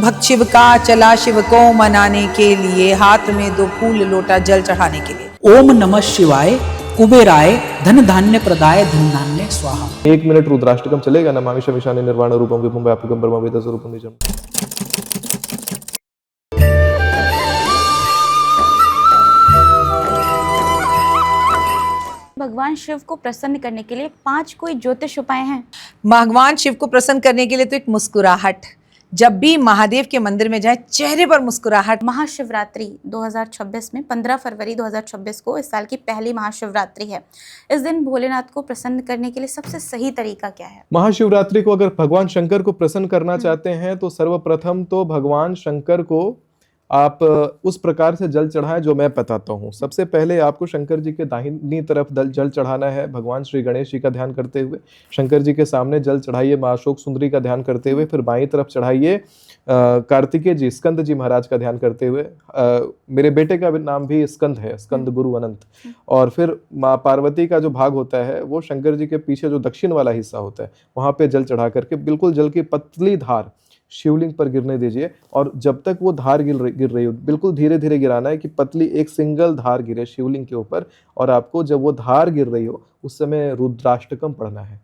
भक्त शिव का चला शिव को मनाने के लिए, हाथ में 2 फूल लोटा जल चढ़ाने के लिए। ओम नमः शिवाय कुबेराय धन धान्य प्रदाय धन धान्य स्वाहा। 1 मिनट रुद्राष्टकम चलेगा। नमामि शमिशाने निर्वाण रूपम विभुम व्यापकम ब्रह्म वेद स्वरूपम निजम। भगवान शिव को प्रसन्न करने के लिए 5 कोई ज्योतिष उपाय हैं। भगवान शिव को प्रसन्न करने के लिए तो एक मुस्कुराहट, जब भी महादेव के मंदिर में जाए चेहरे पर मुस्कुराहट। महाशिवरात्रि 2026 में 15 फरवरी 2026 को इस साल की पहली महाशिवरात्रि है। इस दिन भोलेनाथ को प्रसन्न करने के लिए सबसे सही तरीका क्या है? महाशिवरात्रि को अगर भगवान शंकर को प्रसन्न करना चाहते हैं तो सर्वप्रथम तो भगवान शंकर को आप उस प्रकार से जल चढ़ाएं जो मैं बताता हूँ। सबसे पहले आपको शंकर जी के दाहिनी तरफ जल चढ़ाना है। भगवान श्री गणेश जी का ध्यान करते हुए शंकर जी के सामने जल चढ़ाइए। माँ अशोक सुंदरी का ध्यान करते हुए फिर बाईं तरफ चढ़ाइए कार्तिकेय जी स्कंद जी महाराज का ध्यान करते हुए। मेरे बेटे का नाम भी स्कंद है, स्कंद गुरु अनंत। और फिर माँ पार्वती का जो भाग होता है वो शंकर जी के पीछे जो दक्षिण वाला हिस्सा होता है वहाँ पे जल चढ़ा करके बिल्कुल जल की पतली धार शिवलिंग पर गिरने दीजिए। और जब तक वो धार गिर रही हो बिल्कुल धीरे धीरे गिराना है कि पतली एक सिंगल धार गिरे शिवलिंग के ऊपर। और आपको जब वो धार गिर रही हो उस समय रुद्राष्टकम पढ़ना है।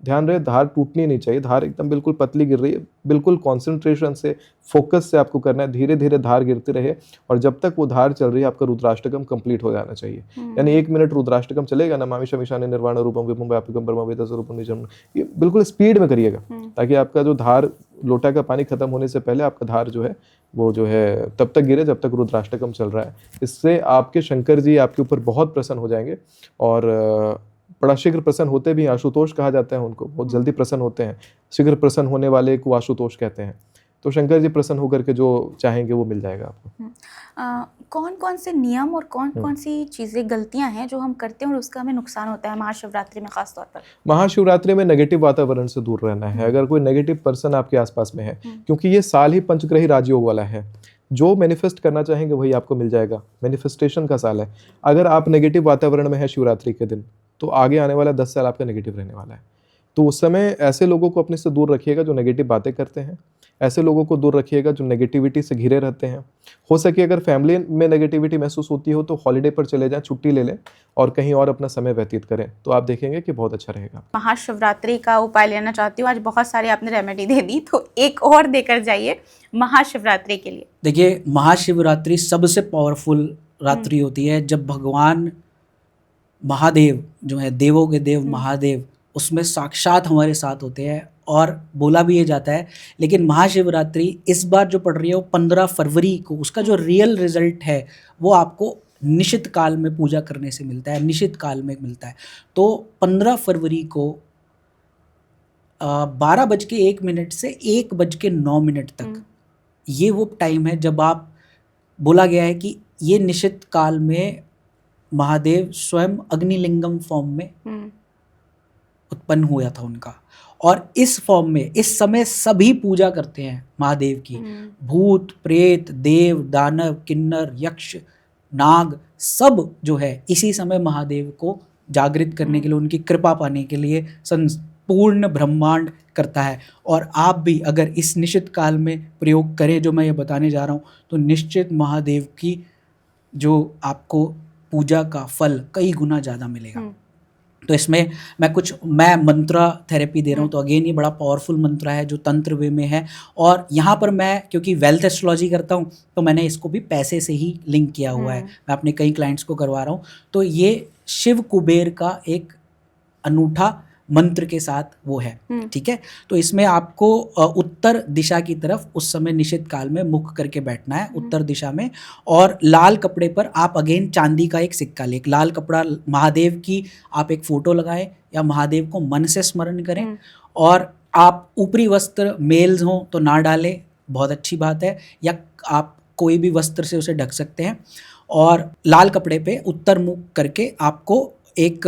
ध्यान रहे धार टूटनी नहीं चाहिए, धार एकदम बिल्कुल पतली गिर रही है, बिल्कुल कंसंट्रेशन से फोकस से आपको करना है। धीरे धीरे धार गिरती रहे और जब तक वो धार चल रही है आपका रुद्राष्टकम कंप्लीट हो जाना चाहिए। यानी 1 मिनट रुद्राष्टकम चलेगा। नमामि शमिशाने निर्वाण रूपम विभुम व्यापकम ब्रह्म वेद स्वरूपम निजम। ये बिल्कुल स्पीड में करिएगा ताकि आपका जो धार लोटा का पानी खत्म होने से पहले आपका धार जो है वो जो है तब तक गिरे जब तक रुद्राष्टकम चल रहा है। इससे आपके शंकर जी आपके ऊपर बहुत प्रसन्न हो जाएंगे और बड़ा शीघ्र प्रसन्न होते भी। आशुतोष कहा जाता है उनको, बहुत जल्दी प्रसन्न होते हैं। शीघ्र प्रसन्न होने वाले को आशुतोष कहते हैं। तो शंकर जी प्रसन्न होकर के जो चाहेंगे वो मिल जाएगा आपको। कौन कौन से नियम और कौन कौन सी चीज़ें गलतियां हैं जो हम करते हैं और उसका हमें नुकसान होता है महाशिवरात्रि में? खास तौर पर महाशिवरात्रि में नेगेटिव वातावरण से दूर रहना है। अगर कोई नेगेटिव पर्सन आपके आसपास में है, क्योंकि ये साल ही पंचग्रही राजयोग वाला है, जो मैनिफेस्ट करना चाहेंगे वही आपको मिल जाएगा। मैनिफेस्टेशन का साल है। अगर आप नेगेटिव वातावरण में है शिवरात्रि के दिन तो आगे आने वाला 10 साल आपका नेगेटिव रहने वाला है। तो उस समय ऐसे लोगों को अपने से दूर रखिएगा जो नेगेटिव बातें करते हैं। ऐसे लोगों को दूर रखिएगा जो नेगेटिविटी से घिरे रहते हैं। हो सके अगर फैमिली में नेगेटिविटी महसूस होती हो तो हॉलीडे पर चले जाएं, छुट्टी ले लें और कहीं और अपना समय व्यतीत करें, तो आप देखेंगे कि बहुत अच्छा रहेगा। महाशिवरात्रि का उपाय लेना चाहती हूँ। आज बहुत सारे आपने रेमेडी दे दी, तो एक और देकर जाइए महाशिवरात्रि के लिए। देखिए, महाशिवरात्रि सबसे पावरफुल रात्रि होती है जब भगवान महादेव जो है देवों के देव महादेव उसमें साक्षात हमारे साथ होते हैं। और बोला भी ये जाता है, लेकिन महाशिवरात्रि इस बार जो पड़ रही है वो 15 फरवरी को, उसका जो रियल रिजल्ट है वो आपको निश्चित काल में पूजा करने से मिलता है, निश्चित काल में मिलता है। तो 15 फरवरी को 12:01 से 1:09 तक ये वो टाइम है जब आप, बोला गया है कि ये निश्चित काल में महादेव स्वयं अग्निलिंगम फॉर्म में उत्पन्न हुआ था उनका। और इस फॉर्म में इस समय सभी पूजा करते हैं महादेव की। भूत प्रेत देव दानव किन्नर यक्ष नाग सब जो है इसी समय महादेव को जागृत करने के लिए, उनकी कृपा पाने के लिए संपूर्ण ब्रह्मांड करता है। और आप भी अगर इस निश्चित काल में प्रयोग करें जो मैं ये बताने जा रहा हूँ तो निश्चित महादेव की जो आपको पूजा का फल कई गुना ज़्यादा मिलेगा। तो इसमें मैं मंत्रा थेरेपी दे रहा हूँ। तो अगेन ये बड़ा पावरफुल मंत्र है जो तंत्र वे में है। और यहाँ पर मैं क्योंकि वेल्थ एस्ट्रोलॉजी करता हूँ तो मैंने इसको भी पैसे से ही लिंक किया हुआ है। मैं अपने कई क्लाइंट्स को करवा रहा हूँ। तो ये शिव कुबेर का एक अनूठा मंत्र के साथ वो है, ठीक है। तो इसमें आपको उत्तर दिशा की तरफ उस समय निश्चित काल में मुख करके बैठना है, उत्तर दिशा में। और लाल कपड़े पर आप अगेन चांदी का एक सिक्का ले, एक लाल कपड़ा, महादेव की आप एक फोटो लगाएं या महादेव को मन से स्मरण करें। और आप ऊपरी वस्त्र मेल्स हों तो ना डालें, बहुत अच्छी बात है, या आप कोई भी वस्त्र से उसे ढक सकते हैं। और लाल कपड़े पे उत्तर मुख करके आपको एक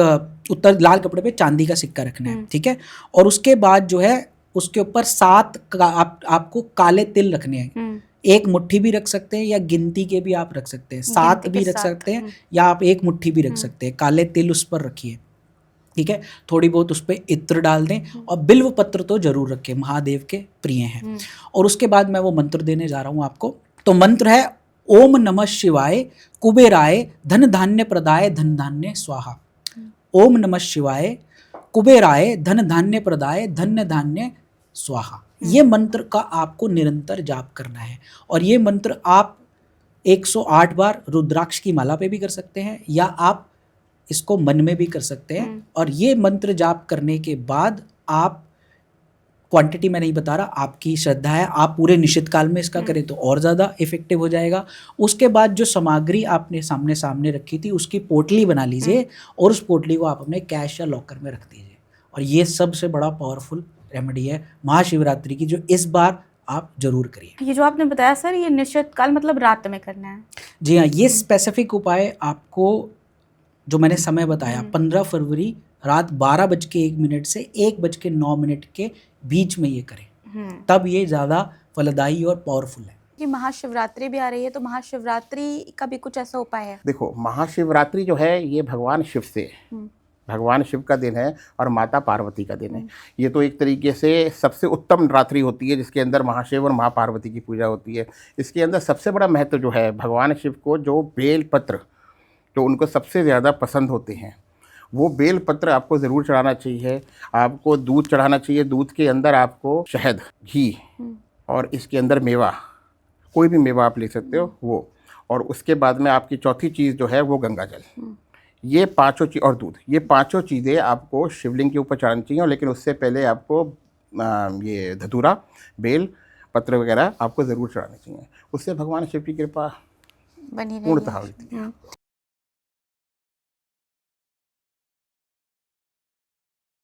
उत्तर लाल कपड़े पे चांदी का सिक्का रखना है, ठीक है। और उसके बाद जो है उसके ऊपर 7 आपको काले तिल रखने हैं। एक मुट्ठी भी रख सकते हैं या गिनती के भी आप रख सकते हैं, 7 भी रख सकते हैं या आप एक मुट्ठी भी रख सकते हैं। काले तिल उस पर रखिए, ठीक है, थोड़ी बहुत उस पर इत्र डाल दें और बिल्व पत्र तो जरूर रखें, महादेव के प्रिय हैं। और उसके बाद मैं वो मंत्र देने जा रहा हूँ आपको। तो मंत्र है ओम नमः शिवाय कुबेराय धन धान्य प्रदाय धन धान्य स्वाहा। ओम नमः शिवाय कुबेराय धन धान्य प्रदाय धन्य धान्य स्वाहा। ये मंत्र का आपको निरंतर जाप करना है। और ये मंत्र आप 108 बार रुद्राक्ष की माला पे भी कर सकते हैं या आप इसको मन में भी कर सकते हैं। और ये मंत्र जाप करने के बाद आप, क्वांटिटी मैं नहीं बता रहा, आपकी श्रद्धा है, आप पूरे निश्चित काल में इसका करें तो और ज़्यादा इफेक्टिव हो जाएगा। उसके बाद जो सामग्री आपने सामने रखी थी उसकी पोटली बना लीजिए और उस पोटली को आप अपने कैश या लॉकर में रख दीजिए। और ये सबसे बड़ा पावरफुल रेमेडी है महाशिवरात्रि की, जो इस बार आप जरूर करिए। ये जो आपने बताया सर, ये निश्चित काल मतलब रात में करना है? जी हाँ, ये स्पेसिफिक उपाय आपको जो मैंने समय बताया 15 फरवरी रात 12:01 से 1:09 के बीच में ये करें, तब ये ज़्यादा फलदायी और पावरफुल है। कि महाशिवरात्रि भी आ रही है, तो महाशिवरात्रि का भी कुछ ऐसा उपाय है? देखो, महाशिवरात्रि जो है ये भगवान शिव से, भगवान शिव का दिन है और माता पार्वती का दिन है। ये तो एक तरीके से सबसे उत्तम रात्रि होती है जिसके अंदर महाशिव और माँ पार्वती की पूजा होती है। इसके अंदर सबसे बड़ा महत्व जो है, भगवान शिव को जो बेल पत्र जो उनको सबसे ज़्यादा पसंद होते हैं, वो बेल पत्र आपको ज़रूर चढ़ाना चाहिए। आपको दूध चढ़ाना चाहिए, दूध के अंदर आपको शहद, घी और इसके अंदर मेवा, कोई भी मेवा आप ले सकते हो वो। और उसके बाद में आपकी चौथी चीज़ जो है वो गंगा जल। ये पांचों चीज़ और दूध, ये पांचों चीज़ें आपको शिवलिंग के ऊपर चढ़ानी चाहिए। लेकिन उससे पहले आपको ये धतूरा, बेल पत्र वगैरह आपको ज़रूर चढ़ाने चाहिए। उससे भगवान शिव की कृपा बनी पूर्णतः होती है।